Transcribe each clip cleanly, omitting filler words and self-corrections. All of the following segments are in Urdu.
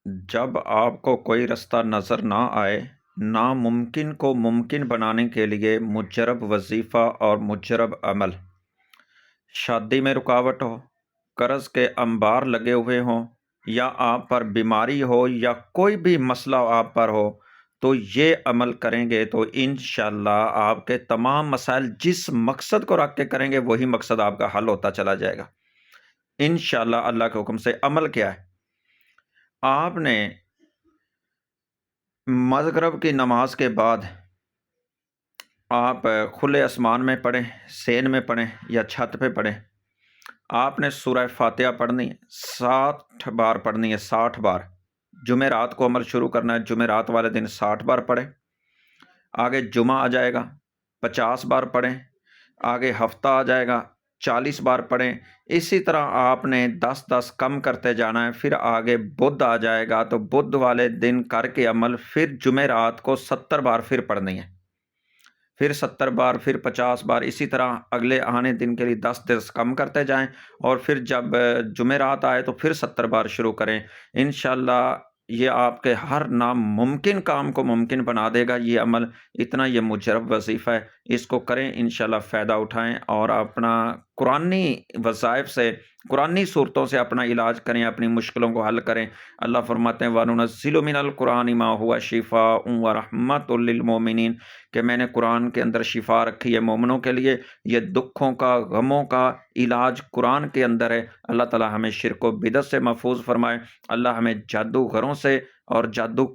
جب آپ کو کوئی رستہ نظر نہ آئے، ناممکن کو ممکن بنانے کے لیے مجرب وظیفہ اور مجرب عمل، شادی میں رکاوٹ ہو، قرض کے انبار لگے ہوئے ہوں، یا آپ پر بیماری ہو یا کوئی بھی مسئلہ آپ پر ہو، تو یہ عمل کریں گے تو انشاءاللہ آپ کے تمام مسائل جس مقصد کو رکھ کے کریں گے وہی مقصد آپ کا حل ہوتا چلا جائے گا انشاءاللہ اللہ کے حکم سے۔ عمل کیا ہے؟ آپ نے مغرب کی نماز کے بعد آپ کھلے آسمان میں پڑھیں، سین میں پڑھیں یا چھت پہ پڑھیں، آپ نے سورہ فاتحہ پڑھنی ہے، 60 بار پڑھنی ہے، 60 بار۔ جمعرات کو عمل شروع کرنا ہے، جمعرات والے دن 60 بار پڑھیں، آگے جمعہ آ جائے گا 50 بار پڑھیں، آگے ہفتہ آ جائے گا 40 بار پڑھیں۔ اسی طرح آپ نے 10 کم کرتے جانا ہے، پھر آگے بدھ آ جائے گا تو بدھ والے دن کر کے عمل پھر جمعرات کو 70 بار پھر پڑھنی ہے، پھر 70 بار، پھر 50 بار، اسی طرح اگلے آنے دن کے لیے 10 کم کرتے جائیں، اور پھر جب جمعرات آئے تو پھر 70 بار شروع کریں۔ انشاءاللہ یہ آپ کے ہر ناممکن کام کو ممکن بنا دے گا یہ عمل۔ اتنا یہ مجرب وظیفہ ہے، اس کو کریں، انشاءاللہ فائدہ اٹھائیں اور اپنا قرآنی وظائف سے، قرآنی صورتوں سے اپنا علاج کریں، اپنی مشکلوں کو حل کریں۔ اللہ فرماتے ہیں وَنُنَزِّلُ مِنَ الْقُرْآنِ مَا هُوَ شِفَاءٌ وَرَحْمَةٌ لِّلْمُؤْمِنِينَ، کہ میں نے قرآن کے اندر شفا رکھی ہے مومنوں کے لیے، یہ دکھوں کا، غموں کا علاج قرآن کے اندر ہے۔ اللہ تعالی ہمیں شرک و بدعت سے محفوظ فرمائے، اللہ ہمیں جادوگروں سے اور جادو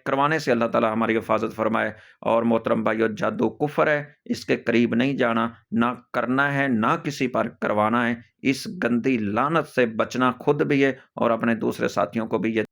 کروانے سے اللہ تعالی ہماری حفاظت فرمائے۔ اور محترم بھائیو، جادو کفر ہے، اس کے قریب نہیں جانا، نہ کرنا ہے نہ کسی پر کروانا ہے۔ اس گندی لعنت سے بچنا خود بھی ہے اور اپنے دوسرے ساتھیوں کو بھی یہ